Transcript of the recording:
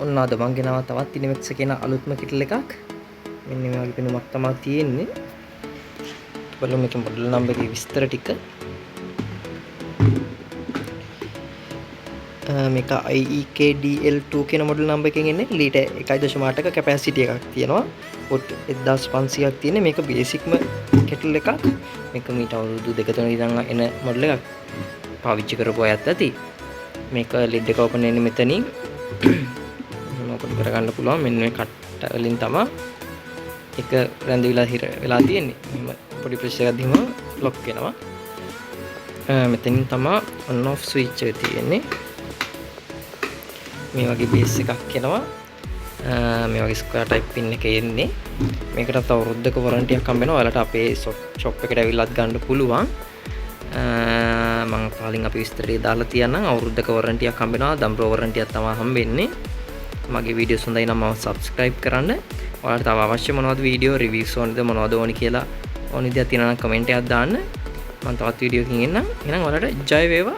ඔන්න අද මං ගෙනාවා තවත් ඉනිමෙක්ස් කියන අලුත්ම කිටල් එකක්. මෙන්න මේ වගේ පෙනුමක් තමයි තියෙන්නේ. බලමු මේකේ මොඩල් නම්බර් එකේ විස්තර ටික. මේක IEKDL2 කියන මොඩල් නම්බර් එකෙන් එන්නේ. ලීටර් 1.8ක කැපැසිටි එකක් තියෙනවා. පොට් 1500ක් තියෙන මේක බේසික්ම කෙටල් එකක්. මේක මීට අවුරුදු 2-3 ඉඳන් එන මොඩල් එකක්. පාවිච්චි කරපු අයත් ඇති. මේක lid එක ඕපන් වෙන්නේ මෙතනින්. ඕපන් කරගන්න පුළුවන්. මෙන්න මේ කට්ට වලින් තමයි එක රැඳවිලා හිර වෙලා තියෙන්නේ. මෙහෙම පොඩි ප්‍රෙස් එකක් දීම ලොක් වෙනවා. මෙතනින් තමයි on off switch එක තියෙන්නේ. මේ වගේ බේස් එකක් එනවා. මේ වගේ ස්ක්වයර් ටයිප් පින් එක එන්නේ. මේකටත් අවුරුද්දක වොරන්ටි එකක් හම්බ වෙනවා. ඔයාලට අපේ ෂොප් එකට ඇවිල්ලාත් ගන්න පුළුවන්. මම කාලින් අපි විස්තරේ දාලා තියන්නම්. අවුරුද්දක වොරන්ටි එකක් හම්බ වෙනවා. දම්බ්‍රෝ වොරන්ටි එකක් තමයි හම්බෙන්නේ. මගේ වීඩියෝස් හොඳයි නම් මම subscribe කරන්න. ඔයාලට තව අවශ්‍ය මොනවද වීඩියෝ රිවිව්ස් ඕනද මොනවද ඕනි කියලා ඕනි දෙයක් තියෙනවා නම් කමෙන්ට් එකක් දාන්න. මම තවත් වීඩියෝ එකකින් එන්නම්. එහෙනම් ඔයාලට ජය වේවා.